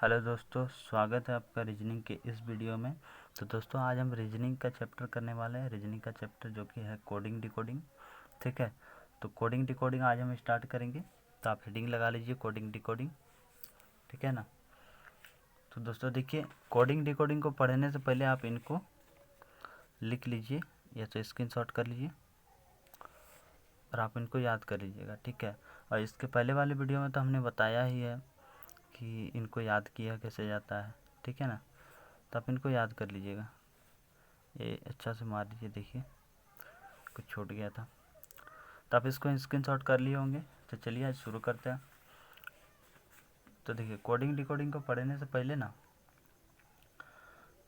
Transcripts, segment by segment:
Hello दोस्तों, स्वागत है आपका रीजनिंग के इस वीडियो में। तो दोस्तों आज हम रीजनिंग का चैप्टर करने वाले हैं। रीजनिंग का चैप्टर जो कि है कोडिंग डिकोडिंग। ठीक है, तो कोडिंग डिकोडिंग आज हम स्टार्ट करेंगे। तो आप हेडिंग लगा लीजिए कोडिंग डिकोडिंग। ठीक है ना। तो दोस्तों देखिए, कोडिंग डिकोडिंग को पढ़ने से पहले आप इनको लिख लीजिए या तो स्क्रीनशॉट कर लीजिए और आप इनको याद कर लीजिएगा। ठीक है, और इसके पहले वाले वीडियो में तो हमने बताया ही है कि इनको याद किया कैसे जाता है। ठीक है ना, तो आप इनको याद कर लीजिएगा। ये अच्छा से मार लीजिए, देखिए कुछ छूट गया था। तो आप इसको स्क्रीनशॉट कर लिए होंगे। तो चलिए आज शुरू करते हैं। तो देखिए, कोडिंग डिकोडिंग को पढ़ने से पहले ना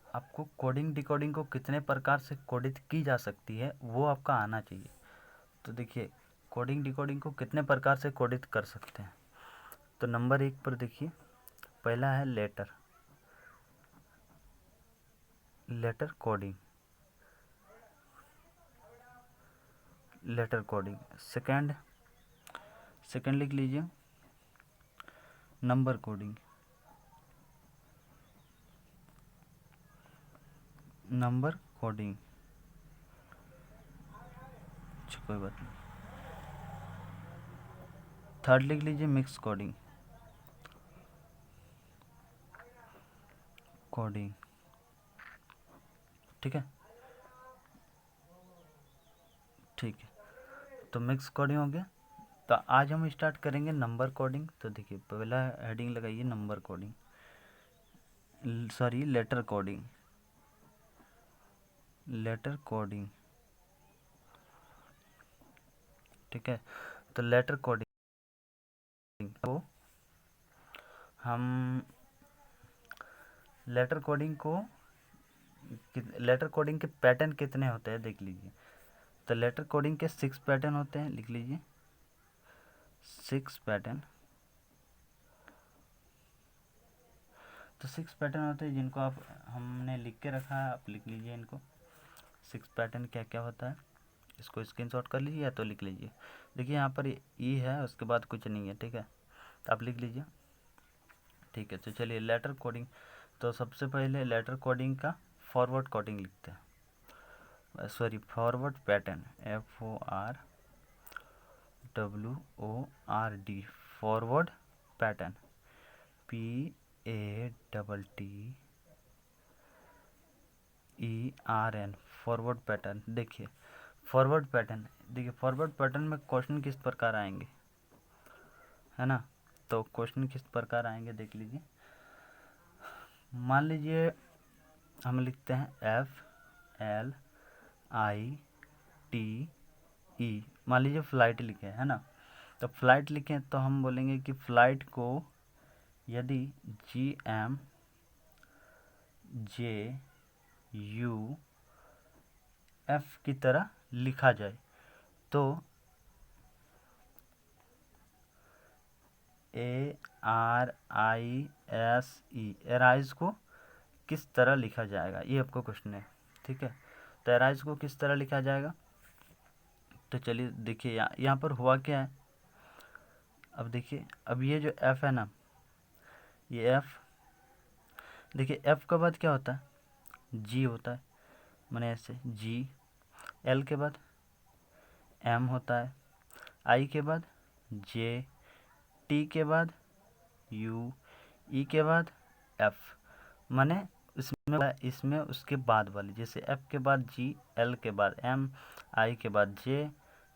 आपको कोडिंग डिकोडिंग को कितने प्रकार से कोडित की जा सकती है वो आपका आना चाहिए। तो देखिए, कोडिंग डिकोडिंग को कितने प्रकार से कोडित कर सकते हैं। तो नंबर 1 पर देखिए, पहला है letter coding. Letter coding. Second लिख लीजिए नंबर कोडिंग। नंबर कोडिंग, अच्छा कोई बात नहीं। थर्ड लिख लीजिए मिक्स कोडिंग। ठीक है, ठीक है। तो मिक्स कोडिंग हो गया। तो आज हम स्टार्ट करेंगे नंबर कोडिंग। तो देखिए, पहला हेडिंग लगाइए number coding, sorry letter coding. ठीक है, तो लेटर कोडिंग को हम लेटर कोडिंग के पैटर्न कितने होते हैं देख लीजिए। तो लेटर कोडिंग के 6 पैटर्न होते हैं, लिख लीजिए 6 पैटर्न। तो 6 पैटर्न होते हैं जिनको आप हमने लिख के रखा है, आप लिख लीजिए इनको। 6 पैटर्न क्या क्या होता है इसको स्क्रीनशॉट कर लीजिए या तो लिख लीजिए। देखिए यहाँ पर ई है, उसके बाद कुछ नहीं है। ठीक है, तो आप लिख लीजिए। ठीक है, तो चलिए लेटर कोडिंग। तो सबसे पहले लेटर कोडिंग का फॉरवर्ड कोडिंग लिखते हैं, sorry forward pattern, FORWORD, forward pattern, PATTERN, forward pattern. देखिए फॉरवर्ड पैटर्न में क्वेश्चन किस प्रकार आएंगे, है ना। तो क्वेश्चन किस प्रकार आएंगे देख लीजिए। मान लीजिए हम लिखते हैं FLITE। मान लीजिए फ्लाइट लिखे है ना। तो फ्लाइट लिखें तो हम बोलेंगे कि फ्लाइट को यदि GMJUF की तरह लिखा जाए तो ARISE एराइज को किस तरह लिखा जाएगा, ये आपको क्वेश्चन है। ठीक है, तो एराइज को किस तरह लिखा जाएगा। तो चलिए देखिए यहाँ पर हुआ क्या है। अब देखिए, अब ये जो F है ना, ये F, देखिए F के बाद क्या होता है, G होता है, मैंने ऐसे G, L के बाद M होता है, I के बाद J, T के बाद U, E के बाद F। माने इसमें उसके बाद वाली, जैसे F के बाद G, L के बाद M, I के बाद J,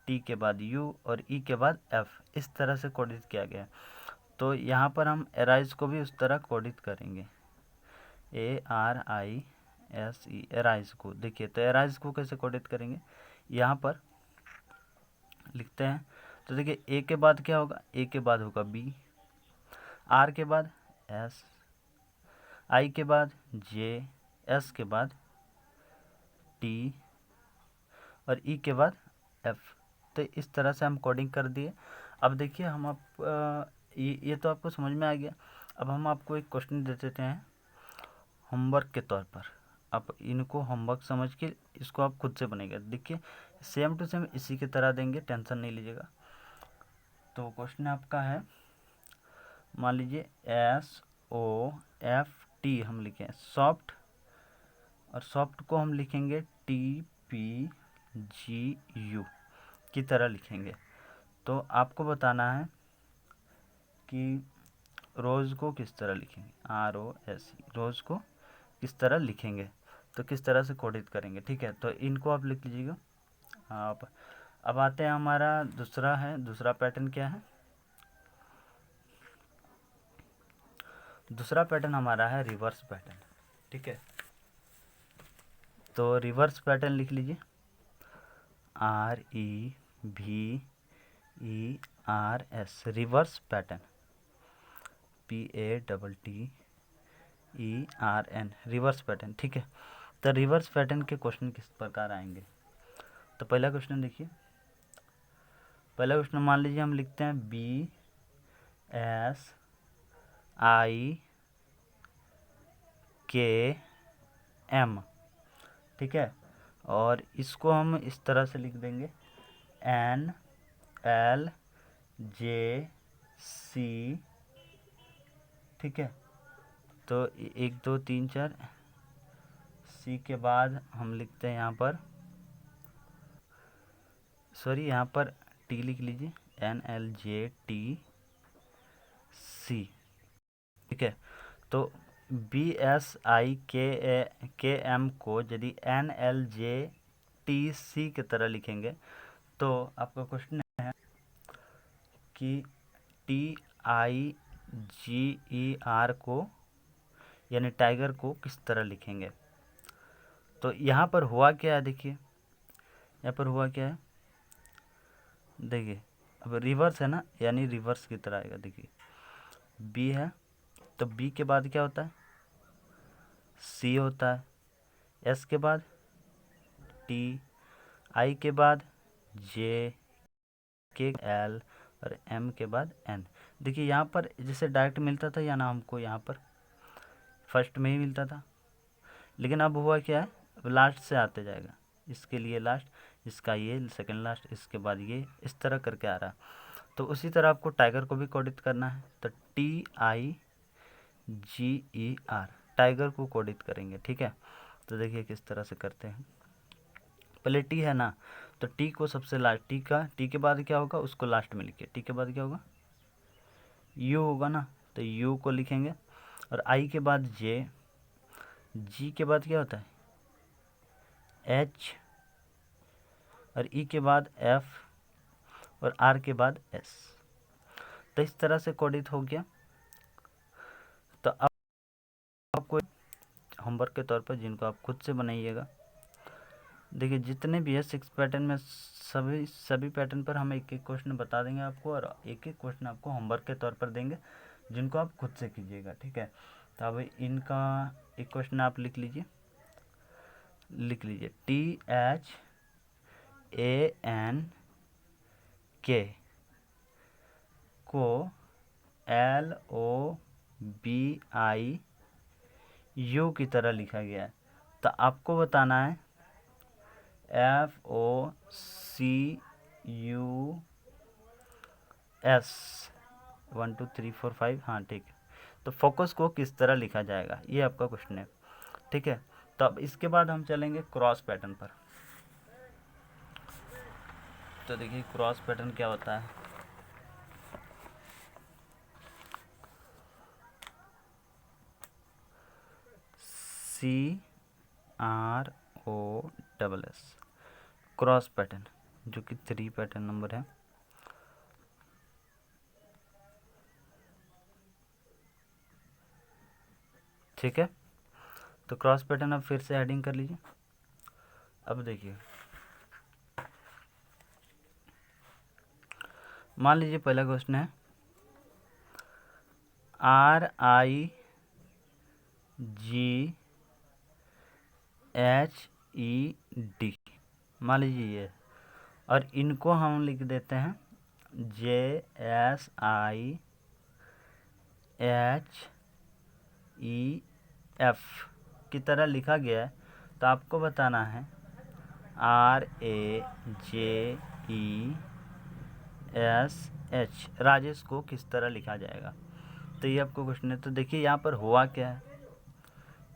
T के बाद U और E के बाद F, इस तरह से कोडित किया गया। तो यहाँ पर हम एराइज को भी उस तरह कोडित करेंगे, ARISE एराइज को। देखिए तो एराइज को कैसे कोडित करेंगे, यहाँ पर लिखते हैं। तो देखिए A के बाद क्या होगा, A के बाद होगा B, R के बाद S, I के बाद J, S के बाद T और E के बाद F। तो इस तरह से हम कोडिंग कर दिए। अब देखिए हम ये तो आपको समझ में आ गया। अब हम आपको एक क्वेश्चन दे देते हैं होमवर्क के तौर पर। आप इनको होमवर्क समझ के इसको आप खुद से बनेगा। देखिए सेम टू सेम इसी की तरह देंगे, टेंशन नहीं लीजिएगा। तो क्वेश्चन आपका है, मान लीजिए SOLUTION SOFT हम लिखें सॉफ्ट, और सॉफ्ट को हम लिखेंगे TPGU की तरह लिखेंगे। तो आपको बताना है कि रोज़ को किस तरह लिखेंगे, ROSE, रोज़ को किस तरह लिखेंगे, तो किस तरह से कोडित करेंगे। ठीक है, तो इनको आप लिख लीजिएगा आप। अब आते हैं हमारा दूसरा पैटर्न क्या है। दूसरा पैटर्न हमारा है रिवर्स पैटर्न। ठीक है, तो रिवर्स पैटर्न लिख लीजिए REVERS, reverse pattern, PATTERN, reverse pattern. ठीक है, तो रिवर्स पैटर्न के क्वेश्चन किस प्रकार आएंगे। तो पहला क्वेश्चन देखिए, पहला क्वेश्चन मान लीजिए हम लिखते हैं BSIKM। ठीक है, और इसको हम इस तरह से लिख देंगे NLJC। ठीक है, तो 1 2 3 4 सी के बाद हम लिखते हैं यहाँ पर, सॉरी यहाँ पर टी लिख लीजिए NLJTC। ठीक है, तो BSIKM को यदि NLJTC की तरह लिखेंगे तो आपका क्वेश्चन है कि TIGER को यानी टाइगर को किस तरह लिखेंगे। तो यहाँ पर हुआ क्या है, देखिए यहाँ पर हुआ क्या है, देखिए अब रिवर्स है ना, यानी रिवर्स की तरह आएगा। देखिए बी है, तो बी के बाद क्या होता है, सी होता है, एस के बाद टी, आई के बाद जे, के एल, और एम के बाद एन। देखिए यहाँ पर जैसे डायरेक्ट मिलता था या ना, हमको यहाँ पर फर्स्ट में ही मिलता था, लेकिन अब हुआ क्या है, अब लास्ट से आते जाएगा, इसके लिए लास्ट, इसका ये सेकंड लास्ट, इसके बाद ये, इस तरह करके आ रहा है। तो उसी तरह आपको टाइगर को भी कोडित करना है, तो TIGER, टाइगर को कोडित करेंगे। ठीक है, तो देखिए किस तरह से करते हैं। पहले टी है ना, तो टी को सबसे लास्ट, टी के बाद क्या होगा उसको लास्ट में लिखिए। टी के बाद क्या होगा, यू होगा ना, तो यू को लिखेंगे, और आई के बाद जे, जी के बाद क्या होता है एच, और ई के बाद एफ, और आर के बाद एस। तो इस तरह से कोडित हो गया। तो अब आपको होमवर्क के तौर पर, जिनको आप खुद से बनाइएगा, देखिए जितने भी है 6 पैटर्न में सभी पैटर्न पर हम एक एक क्वेश्चन बता देंगे आपको, और एक एक क्वेश्चन आपको होमवर्क के तौर पर देंगे, जिनको आप खुद से कीजिएगा। ठीक है, तो अब इनका एक क्वेश्चन आप लिख लीजिए THANK को LOBIU की तरह लिखा गया है। तो आपको बताना है FOCUS 1 2 3 4 5, हाँ ठीक है। तो फोकस को किस तरह लिखा जाएगा, ये आपका क्वेश्चन है। ठीक है, तो अब इसके बाद हम चलेंगे क्रॉस पैटर्न पर। तो देखिए क्रॉस पैटर्न क्या होता है। CROSS, क्रॉस पैटर्न, जो कि 3 पैटर्न नंबर है। ठीक है, तो क्रॉस पैटर्न अब फिर से हेडिंग कर लीजिए। अब देखिए मान लीजिए पहला क्वेश्चन है RIGHED, मान लीजिए ये, और इनको हम लिख देते हैं JSIHEF की तरह लिखा गया है। तो आपको बताना है RAJESH, राजेश को किस तरह लिखा जाएगा। तो ये आपको क्वेश्चन है। तो देखिए यहाँ पर हुआ क्या है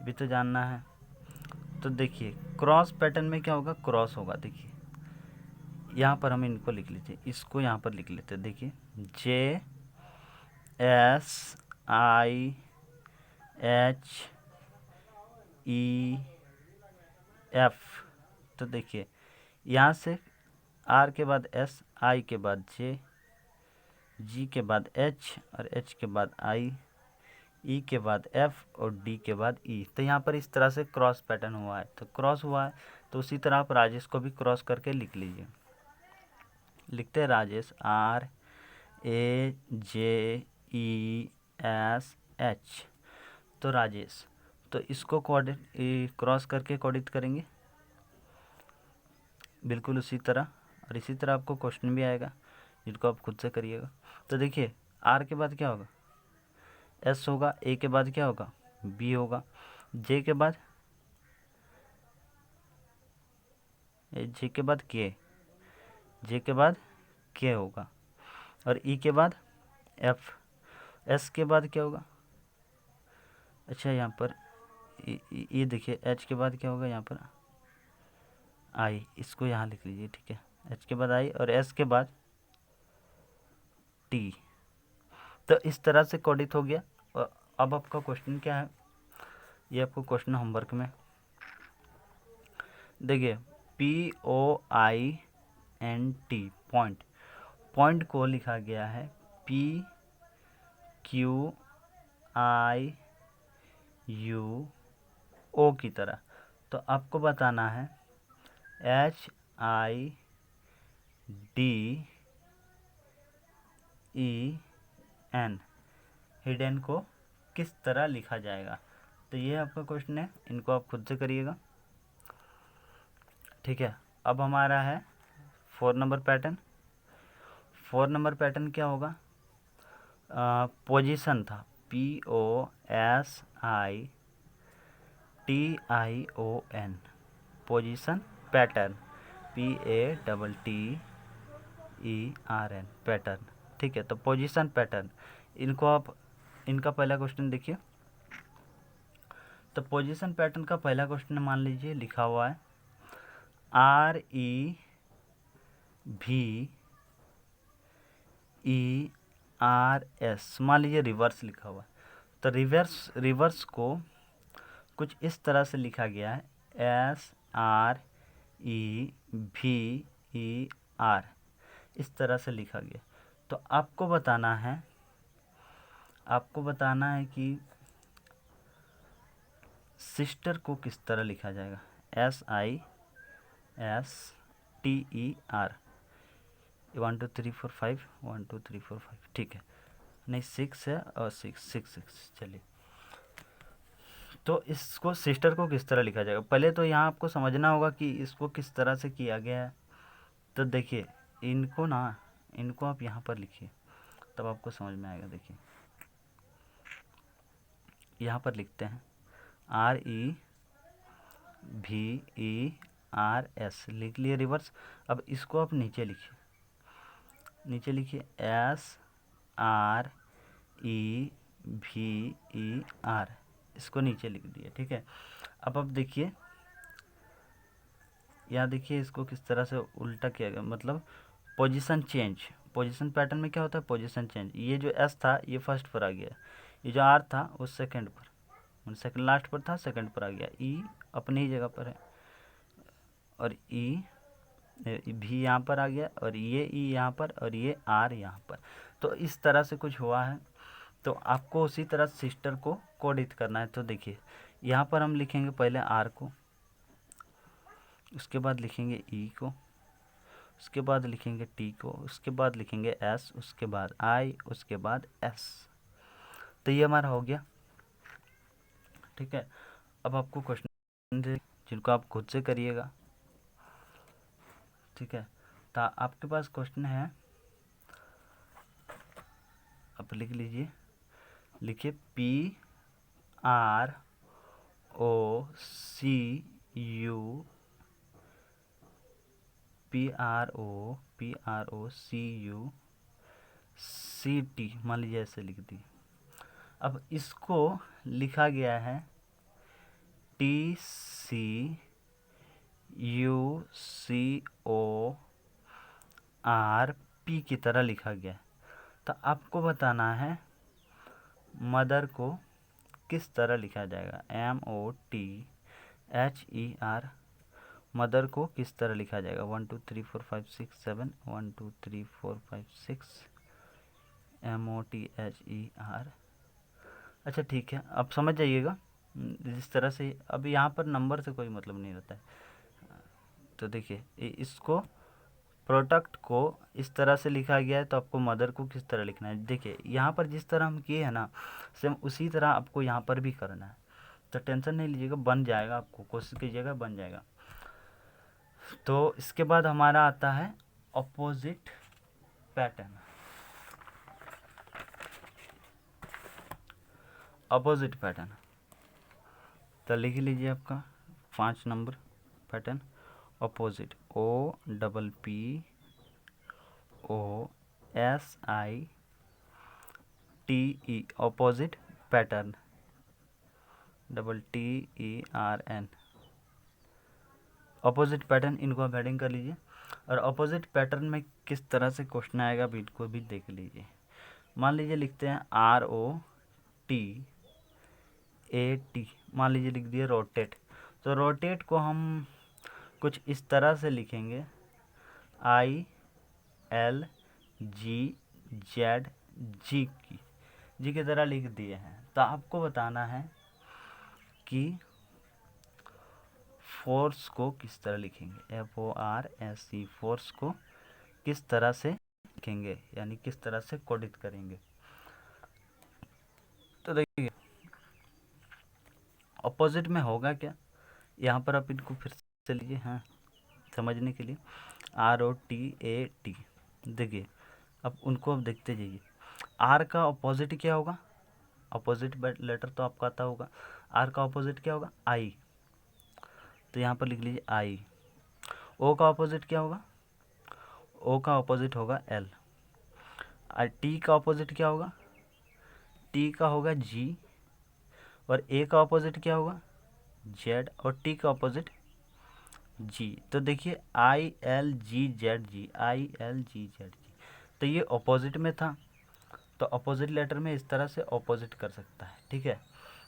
भी तो जानना है। तो देखिए क्रॉस पैटर्न में क्या होगा, क्रॉस होगा। देखिए यहाँ पर हम इनको लिख लीजिए, इसको यहाँ पर लिख लेते हैं। देखिए JSIHEF। तो देखिए यहाँ से R के बाद S, I के बाद J, G के बाद H और H के बाद I, E के बाद F और D के बाद E। तो यहाँ पर इस तरह से क्रॉस पैटर्न हुआ है। तो क्रॉस हुआ है तो उसी तरह आप राजेश को भी क्रॉस करके लिख लीजिए। लिखते हैं राजेश RAJESH। तो राजेश, तो इसको क्रॉस करके कोडित करेंगे बिल्कुल उसी तरह। और इसी तरह आपको क्वेश्चन भी आएगा जिनको आप खुद से करिएगा। तो देखिए R के बाद क्या होगा, S होगा, A के बाद क्या होगा, B होगा, J के बाद J के बाद K, J के बाद K होगा और E के बाद F, S के बाद क्या होगा, अच्छा यहाँ पर ये देखिए H के बाद क्या होगा, यहाँ पर I, इसको यहाँ लिख लीजिए, ठीक है। H के बाद I और S के बाद T। तो इस तरह से कोडित हो गया। और अब आपका क्वेश्चन क्या है, ये आपको क्वेश्चन होमवर्क में देखिए POINT पॉइंट, पॉइंट को लिखा गया है PQIUO की तरह। तो आपको बताना है HIDEN, हिडन को किस तरह लिखा जाएगा। तो ये आपका क्वेश्चन है, इनको आप खुद से करिएगा, ठीक है। अब हमारा है 4 नंबर पैटर्न। 4 नंबर पैटर्न क्या होगा, पोजीशन था POSITION, position pattern PATTERN, pattern, ठीक है। तो पोजीशन पैटर्न, इनको आप, इनका पहला क्वेश्चन देखिए। तो पोजीशन पैटर्न का पहला क्वेश्चन मान लीजिए लिखा हुआ है REVERS, मान लीजिए रिवर्स लिखा हुआ है। तो रिवर्स को कुछ इस तरह से लिखा गया है SREVER, इस तरह से लिखा गया। तो आपको बताना है कि सिस्टर को किस तरह लिखा जाएगा, SISTER, 1 2 3 4 5, 1 2 3 4 5, ठीक है। नहीं 6 है और 6 चलिए। तो इसको सिस्टर को किस तरह लिखा जाएगा, पहले तो यहाँ आपको समझना होगा कि इसको किस तरह से किया गया है। तो देखिए इनको आप यहाँ पर लिखिए, तब आपको समझ में आएगा। देखिए यहाँ पर लिखते हैं REVERS, लिख लिए रिवर्स। अब इसको आप नीचे लिखिए SREVER, इसको नीचे लिख दिए, ठीक है। अब देखिए यहाँ देखिए इसको किस तरह से उल्टा किया गया, मतलब पोजीशन चेंज। पोजीशन पैटर्न में क्या होता है, पोजीशन चेंज। ये जो एस था ये फर्स्ट पर आ गया, ये जो आर था वो सेकंड पर, सेकंड लास्ट पर था, सेकंड पर आ गया। ई अपनी ही जगह पर है और ई भी यहाँ पर आ गया और ये ई यहाँ पर और ये आर यहाँ पर। तो इस तरह से कुछ हुआ है। तो आपको उसी तरह सिस्टर को कोडित करना है। तो देखिए यहाँ पर हम लिखेंगे पहले आर को, उसके बाद लिखेंगे ई को, उसके बाद लिखेंगे टी को, उसके बाद लिखेंगे एस, उसके बाद आई, उसके बाद एस। तो ये हमारा हो गया, ठीक है। अब आपको क्वेश्चन जिनको आप खुद से करिएगा, ठीक है। तो आपके पास क्वेश्चन है, आप लिख लीजिए, लिखिए PROCUCT, मान लीजिए ऐसे लिख दी। अब इसको लिखा गया है TCUCO RP की तरह लिखा गया है। तो आपको बताना है मदर को किस तरह लिखा जाएगा। MOTHER मदर को किस तरह लिखा जाएगा। 1 2 3 4 5 6 7 1 2 3 4 5 6 MOTHER। अच्छा ठीक है, अब समझ जाइएगा जिस तरह से। अब यहाँ पर नंबर से कोई मतलब नहीं रहता है। तो देखिए इसको प्रोडक्ट को इस तरह से लिखा गया है, तो आपको मदर को किस तरह लिखना है। देखिए यहाँ पर जिस तरह हम किए हैं ना, सेम उसी तरह आपको यहाँ पर भी करना है। तो टेंशन नहीं लीजिएगा, बन जाएगा, आपको कोशिश कीजिएगा बन जाएगा। तो इसके बाद हमारा आता है अपोजिट पैटर्न। अपोजिट पैटर्न तो लिख लीजिए आपका 5 number pattern opposite OPPOSITE opposite pattern TERN opposite pattern. इनको आप हेडिंग कर लीजिए। और अपोजिट पैटर्न में किस तरह से क्वेश्चन आएगा भी इनको भी देख लीजिए। मान लीजिए लिखते हैं ROTAT, मान लीजिए लिख दिए रोटेट। तो रोटेट को हम कुछ इस तरह से लिखेंगे ILGZG की तरह लिख दिए हैं। तो आपको बताना है कि फोर्स को किस तरह लिखेंगे। FORCE फोर्स को किस तरह से लिखेंगे, यानी किस तरह से कोडित करेंगे। तो देखिए अपोजिट में होगा क्या, यहाँ पर आप इनको फिर से लीजिए हाँ समझने के लिए। ROTAT देखिए, अब उनको अब देखते जाइए। R का अपोजिट क्या होगा, अपोजिट लेटर तो आपका आता होगा। R का अपोजिट क्या होगा I, तो यहाँ पर लिख लीजिए I। O का अपोजिट क्या होगा, O का अपोजिट होगा L। और T का अपोजिट क्या होगा, T का होगा G। और A का अपोजिट क्या होगा Z। और T का अपोजिट G। तो देखिए ILGZG ILGZG, तो ये अपोजिट में था। तो अपोजिट लेटर में इस तरह से अपोजिट कर सकता है, ठीक है।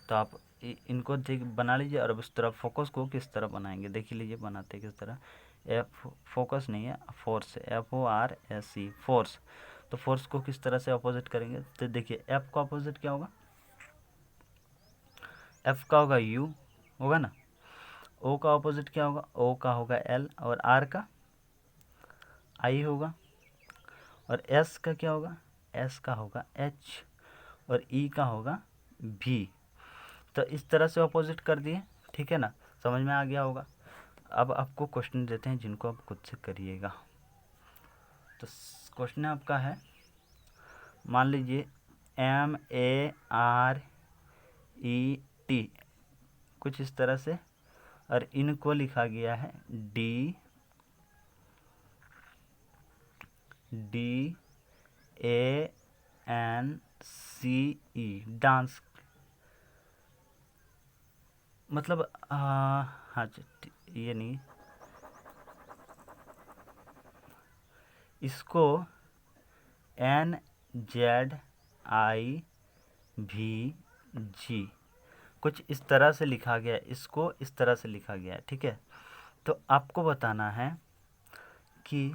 तो आप इनको देख बना लीजिए। और अब इस तरह फोकस को किस तरह बनाएंगे देख लीजिए, बनाते किस तरह। फोकस नहीं है फोर्स, FORCE फोर्स। तो फोर्स को किस तरह से अपोजिट करेंगे। तो देखिए F का अपोजिट क्या होगा, F का होगा U होगा ना। O का अपोजिट क्या होगा, O का होगा L। और R का I होगा। और S का क्या होगा, S का होगा H। और E का होगा V। तो इस तरह से अपोजिट कर दिए, ठीक है ना, समझ में आ गया होगा। अब आपको क्वेश्चन देते हैं जिनको आप खुद से करिएगा। तो क्वेश्चन आपका है, मान लीजिए MARET कुछ इस तरह से, और इनको लिखा गया है DANCE डांस। मतलब हाँ ये नहीं, इसको NZIVG कुछ इस तरह से लिखा गया, इसको इस तरह से लिखा गया है, ठीक है। तो आपको बताना है कि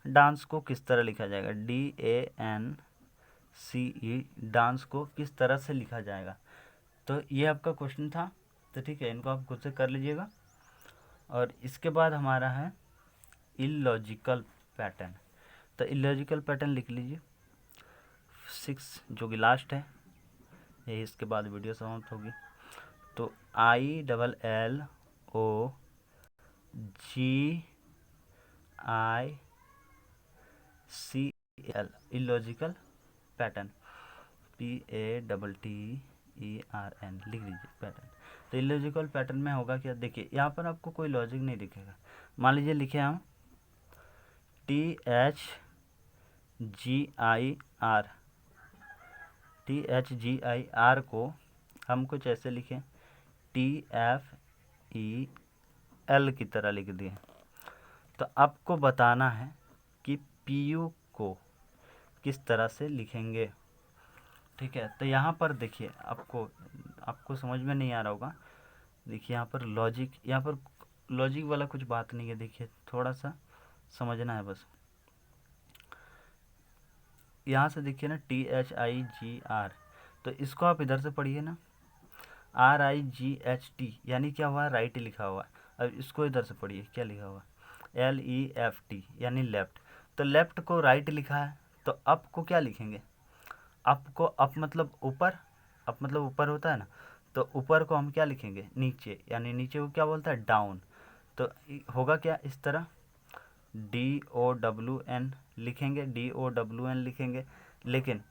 डांस को किस तरह लिखा जाएगा। DANCE डांस को किस तरह से लिखा जाएगा। तो ये आपका क्वेश्चन था। तो ठीक है, इनको आप खुद से कर लीजिएगा। और इसके बाद हमारा है इलॉजिकल पैटर्न। तो इलॉजिकल पैटर्न लिख लीजिए 6 जो कि लास्ट है, यही इसके बाद वीडियो समाप्त होगी। तो ILLOGICL इलॉजिकल पैटर्न PATTERN लिख लीजिए पैटर्न। तो इलॉजिकल पैटर्न में होगा क्या, देखिए यहाँ पर आपको कोई लॉजिक नहीं दिखेगा। मान लीजिए लिखे हम THGIR THGIR को हम कुछ ऐसे लिखें, TFEL की तरह लिख दिए। तो आपको बताना है कि PU को किस तरह से लिखेंगे, ठीक है। तो यहाँ पर देखिए, आपको समझ में नहीं आ रहा होगा। देखिए यहाँ पर लॉजिक वाला कुछ बात नहीं है। देखिए थोड़ा सा समझना है बस। यहाँ से देखिए ना, THIGR, तो इसको आप इधर से पढ़िए ना, RIGHT, यानी क्या हुआ, राइट लिखा हुआ। अब इसको इधर से पढ़िए, क्या लिखा हुआ, LEFT, यानी लेफ्ट। तो लेफ्ट को राइट लिखा है, तो अप को क्या लिखेंगे, अप को, अप मतलब ऊपर, अप मतलब ऊपर होता है ना, तो ऊपर को हम क्या लिखेंगे, नीचे, यानी नीचे को क्या बोलता है, डाउन। तो होगा क्या, इस तरह DOWN लिखेंगे, DOWN लिखेंगे। लेकिन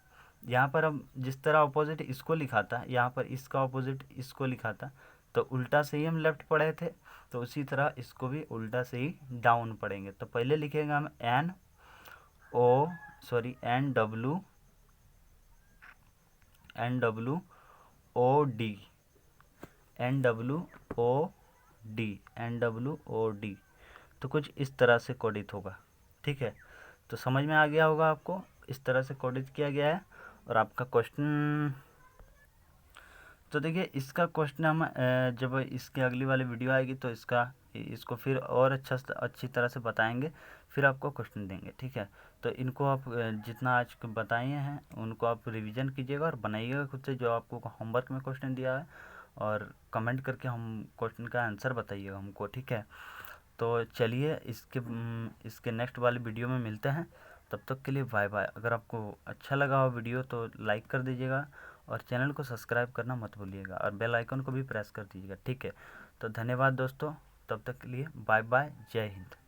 यहाँ पर हम जिस तरह अपोजिट इसको लिखा था, यहाँ पर इसका अपोजिट इसको लिखा था, तो उल्टा से ही हम लेफ्ट पढ़े थे, तो उसी तरह इसको भी उल्टा से ही डाउन पढ़ेंगे। तो पहले लिखेंगे हम NWOD, तो कुछ इस तरह से कोडित होगा, ठीक है। तो समझ में आ गया होगा आपको, इस तरह से कोडित किया गया है। और आपका क्वेश्चन, तो देखिए इसका क्वेश्चन हम जब इसकी अगली वाली वीडियो आएगी तो इसको फिर और अच्छी तरह से बताएंगे, फिर आपको क्वेश्चन देंगे, ठीक है। तो इनको आप जितना आज बताए हैं उनको आप रिवीजन कीजिएगा और बनाइएगा खुद से, जो आपको होमवर्क में क्वेश्चन दिया है, और कमेंट करके हम क्वेश्चन का आंसर बताइएगा हमको, ठीक है। तो चलिए इसके नेक्स्ट वाली वीडियो में मिलते हैं। तब तक के लिए बाय बाय। अगर आपको अच्छा लगा हो वीडियो तो लाइक कर दीजिएगा, और चैनल को सब्सक्राइब करना मत भूलिएगा, और बेल आइकन को भी प्रेस कर दीजिएगा, ठीक है। तो धन्यवाद दोस्तों, तब तक के लिए बाय बाय, जय हिंद।